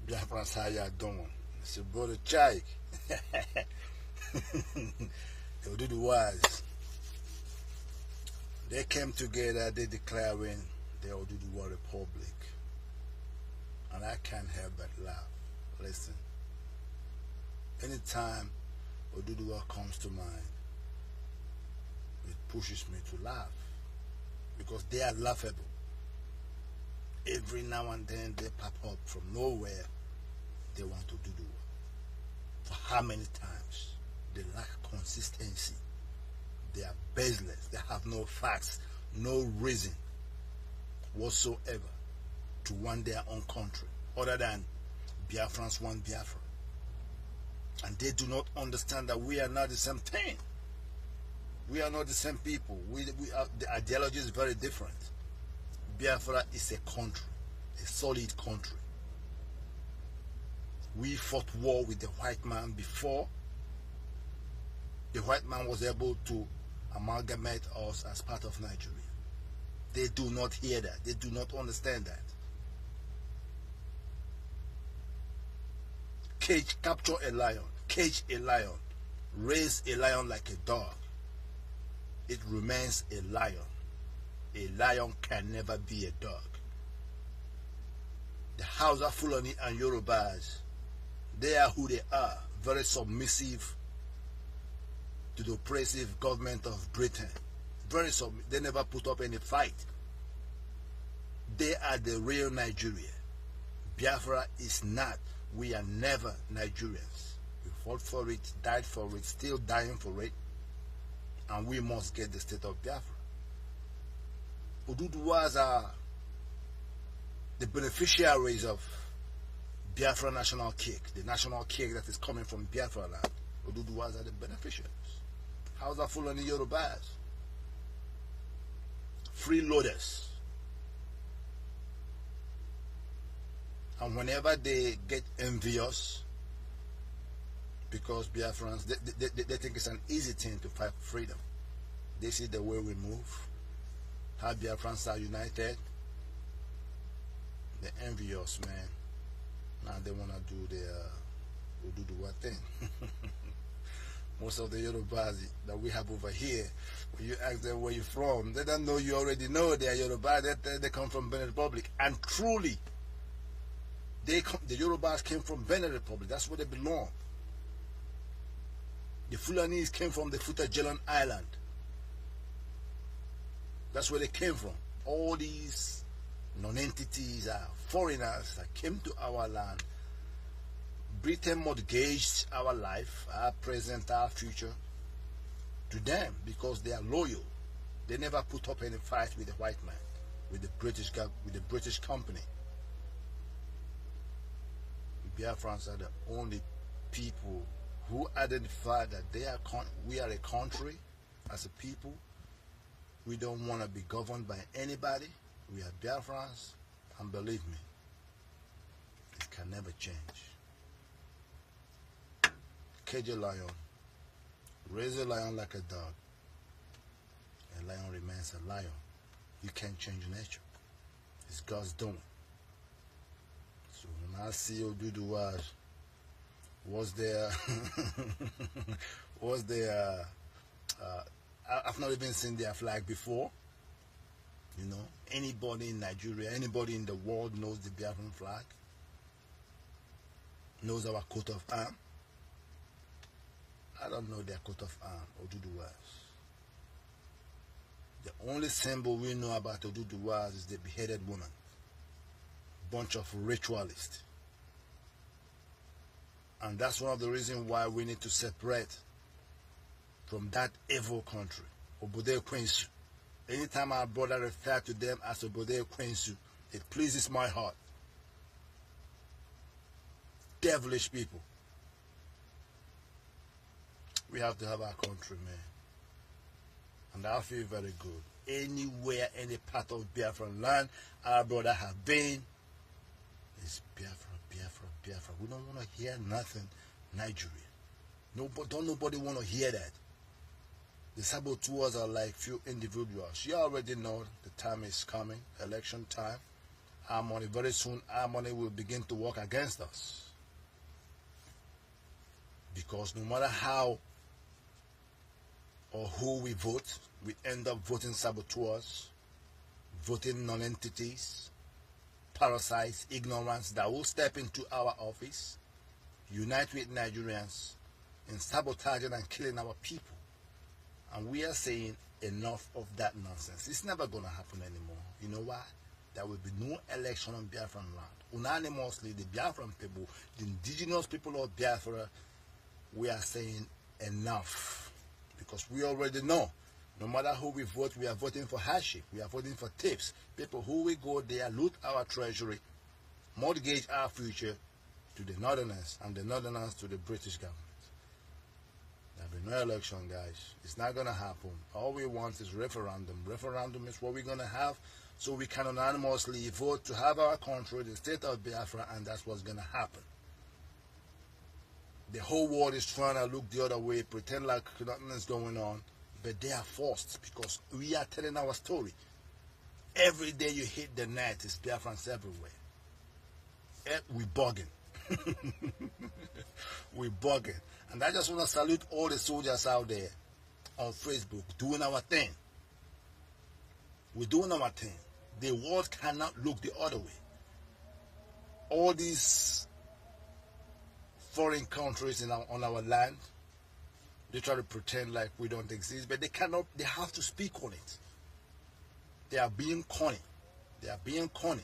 Biafrans, how y'all doing? It's your brother Chike. The Oduduwas. They came together, they declaring the Oduduwa Republic. And I can't help but laugh. Listen. Anytime Oduduwa comes to mind, it pushes me to laugh. Because they are laughable. Every now and then they pop up from nowhere. They want to do. For how many times? They lack consistency. They are baseless. They have no facts, no reason whatsoever to want their own country other than Biafrans want Biafra. And they do not understand that we are not the same thing. We are not the same people. The ideology is very different. Biafra is a country, a solid country. We fought war with the white man before the white man was able to amalgamate us as part of Nigeria. They do not hear that. They do not understand that. Capture a lion, cage a lion, raise a lion like a dog. It remains a lion. A lion can never be a dog. The Hausa, Fulani and Yorubas, they are who they are, very submissive to the oppressive government of Britain. Very submissive. They never put up any fight. They are the real Nigeria. Biafra is not. We are never Nigerians. We fought for it, died for it, still dying for it, and we must get the state of Biafra. Oduduwas are the beneficiaries of Biafra national cake, the national cake that is coming from Biafra land. Oduduwas are the beneficiaries. Hausa, Fulani, Yorubas, freeloaders. And whenever they get envious, because Biafrans, they think it's an easy thing to fight for freedom. They see the way we move, how Biafrans are united. They're envious, man. Now they want to do their Oduduwa thing. Most of the Yorubas that we have over here, when you ask them where you're from, they don't know. You already know they are Yoruba. They come from Benin Republic. And truly, the Yorubas came from Benin Republic. That's where they belong. The Fulanis came from the Futajelan Island. That's where they came from. All these non-entities are foreigners that came to our land. Britain mortgaged our life, our present, our future to them because they are loyal. They never put up any fight with the white man, with the British company. Biafrans are the only people who identify that we are a country as a people. We don't want to be governed by anybody. We are Biafrans, and believe me, it can never change. Cage a lion, raise a lion like a dog. A lion remains a lion. You can't change nature. It's God's doing. So when I see Oduduwa, I've not even seen their flag before. You know, anybody in Nigeria, anybody in the world knows the Biafran flag, knows our coat of arms. I don't know their coat of arms, Oduduwas. The only symbol we know about Oduduwas is the beheaded woman. Bunch of ritualists. And that's one of the reasons why we need to separate from that evil country, Obode Quinsu. Anytime our brother refer to them as Obode Quinsu, it pleases my heart. Devilish people. We have to have our country, man. And I feel very good. Anywhere, any part of Biafran land, our brother have been, is Biafra, Biafra, Biafra. We don't want to hear nothing Nigeria. Don't nobody want to hear that. The saboteurs are like few individuals. You already know the time is coming, election time. our money. Very soon, our money will begin to work against us. Because no matter how or who we vote, we end up voting saboteurs, voting non-entities, parasites, ignorance that will step into our office, unite with Nigerians in sabotaging and killing our people. And we are saying enough of that nonsense. It's never going to happen anymore. You know why? There will be no election on Biafran land. Unanimously, the Biafran people, the indigenous people of Biafra, we are saying enough. Because we already know, no matter who we vote, we are voting for hardship. We are voting for tips. People who we go there, loot our treasury, mortgage our future to the Northerners, and the Northerners to the British government. There'll be no election, guys. It's not going to happen. All we want is referendum. Referendum is what we're going to have, so we can unanimously vote to have our country, the state of Biafra, and that's what's going to happen. The whole world is trying to look the other way, pretend like nothing is going on, but they are forced because we are telling our story. Every day you hit the net, it's Biafrans everywhere. We're bugging. We're bugging. And I just want to salute all the soldiers out there on Facebook doing our thing. We're doing our thing. The world cannot look the other way. All these foreign countries on our land, they try to pretend like we don't exist, but they cannot. They have to speak on it. They are being corny. They are being corny,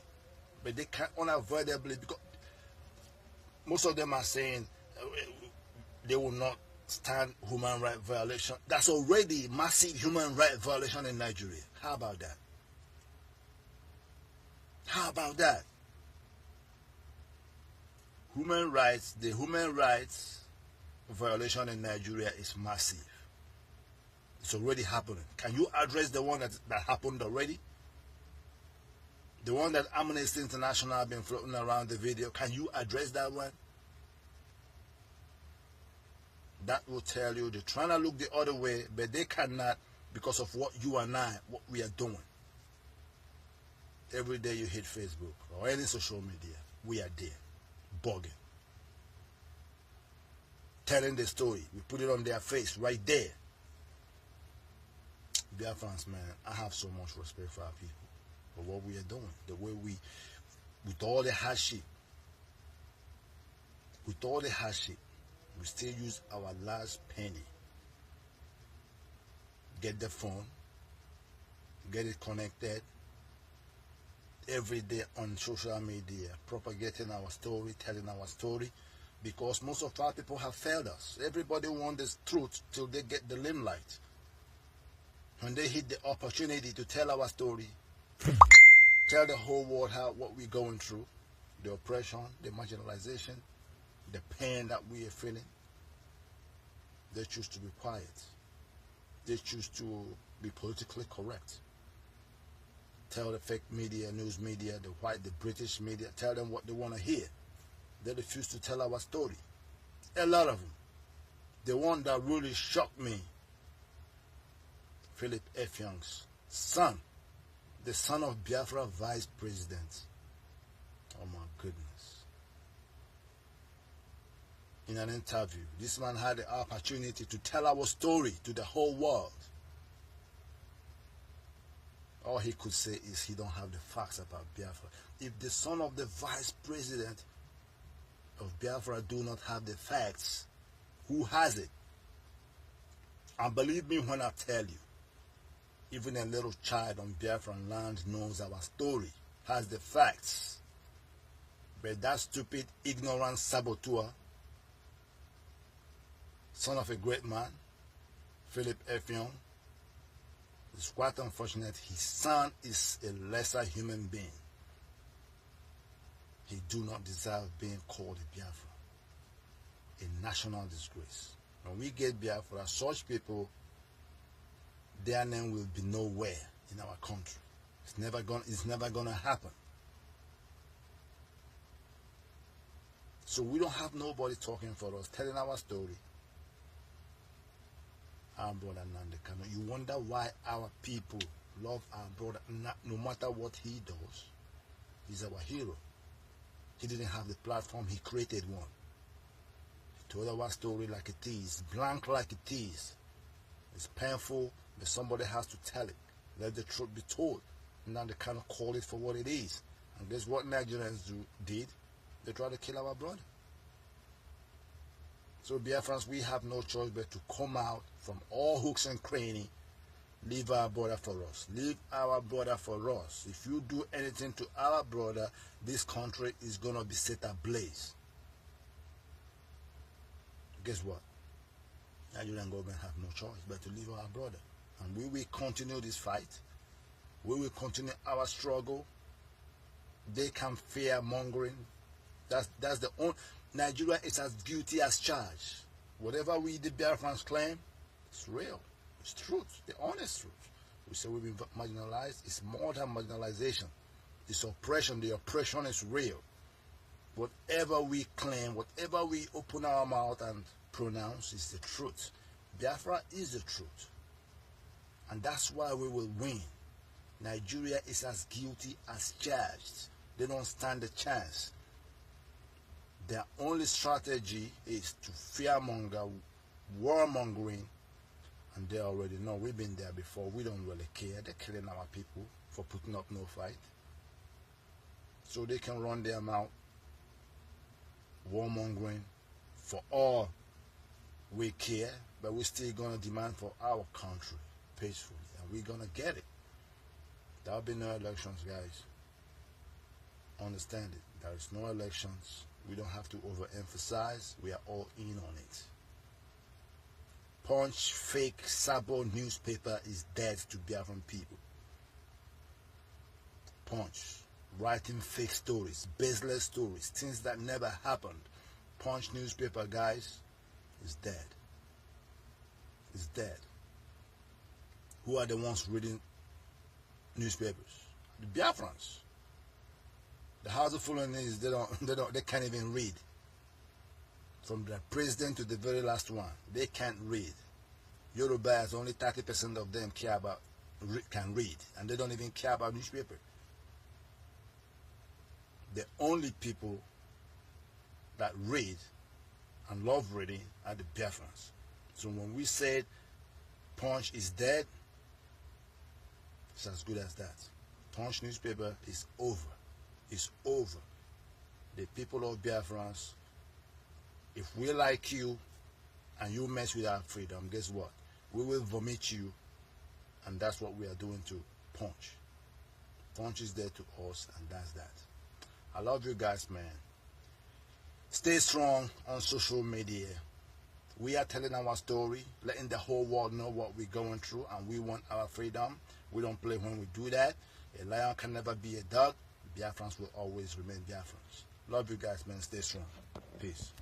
but they can unavoidably, because most of them are saying they will not stand human rights violation. That's already massive human rights violation in Nigeria. How about that? How about that? Human rights, the human rights violation in Nigeria is massive. It's already happening. Can you address the one that happened already? The one that Amnesty International have been floating around the video, can you address that one? That will tell you they're trying to look the other way, but they cannot because of what you and I, what we are doing. Every day you hit Facebook or any social media, we are there, bugging. Telling the story. We put it on their face right there. Biafrans, man, I have so much respect for our people. For what we are doing, the way we, with all the hardship, we still use our last penny. Get the phone, get it connected, every day on social media, propagating our story, telling our story, because most of our people have failed us. Everybody wants this truth till they get the limelight. When they hit the opportunity to tell our story, tell the whole world what we're going through, the oppression, the marginalization, the pain that we are feeling, they choose to be quiet. They choose to be politically correct. Tell the fake media, news media, the British media, tell them what they want to hear. They refuse to tell our story. A lot of them. The one that really shocked me, Philip F. Young's son, the son of Biafra vice president. Oh my goodness. In an interview, this man had the opportunity to tell our story to the whole world. All he could say is he don't have the facts about Biafra. If the son of the vice president of Biafra do not have the facts, who has it? And believe me when I tell you, even a little child on Biafran land knows our story, has the facts. But that stupid, ignorant saboteur, son of a great man, Philip F. Young, it's quite unfortunate. His son is a lesser human being. He do not deserve being called a Biafra. A national disgrace. When we get Biafra, such people, their name will be nowhere in our country. It's never gonna happen. So we don't have nobody talking for us, telling our story. Our brother Nande Kano. You wonder why our people love our brother, no matter what he does. He's our hero. He didn't have the platform, he created one. He told our story like it is, blank like it is. It's painful, but somebody has to tell it. Let the truth be told. Now they cannot call it for what it is. And guess what Nigerians did? They tried to kill our brother. So Biafrans, we have no choice but to come out from all hooks and crannies. Leave our brother for us. Leave our brother for us. If you do anything to our brother, this country is going to be set ablaze. Guess what? Nigerian government have no choice but to leave our brother. And we will continue this fight. We will continue our struggle. They can fear mongering. That's the only. Nigeria is as guilty as charged. Whatever we the Biafrans claim, it's real. It's truth. The honest truth. We say we've been marginalized. It's more than marginalization. It's oppression. The oppression is real. Whatever we claim, whatever we open our mouth and pronounce is the truth. Biafra is the truth. And that's why we will win. Nigeria is as guilty as charged. They don't stand a chance. Their only strategy is to fearmonger, warmongering, and they already know. We've been there before. We don't really care. They're killing our people for putting up no fight. So they can run their mouth, warmongering for all we care, but we're still going to demand for our country peacefully, and we're going to get it. There'll be no elections, guys. Understand it. There is no elections. We don't have to overemphasize. We are all in on it. Punch, fake, Sabo newspaper is dead to Biafran people. Punch, writing fake stories, baseless stories, things that never happened. Punch newspaper, guys, is dead. It's dead. Who are the ones reading newspapers? The Biafrans. The House of Fulani, they can't even read. From the president to the very last one, they can't read. Yorubas, only 30% of them can read, and they don't even care about newspaper. The only people that read and love reading are the Biafrans. So when we said Punch is dead, it's as good as that. Punch newspaper is over. It's over. The people of Biafrans, if we like you and you mess with our freedom, guess what? We will vomit you, and that's what we are doing to Punch. Punch is there to us, and that's that. I love you guys, man. Stay strong on social media. We are telling our story, letting the whole world know what we're going through, and we want our freedom. We don't play when we do that. A lion can never be a dog. Biafrans will always remain Biafrans. Love you guys, man. Stay strong. Peace.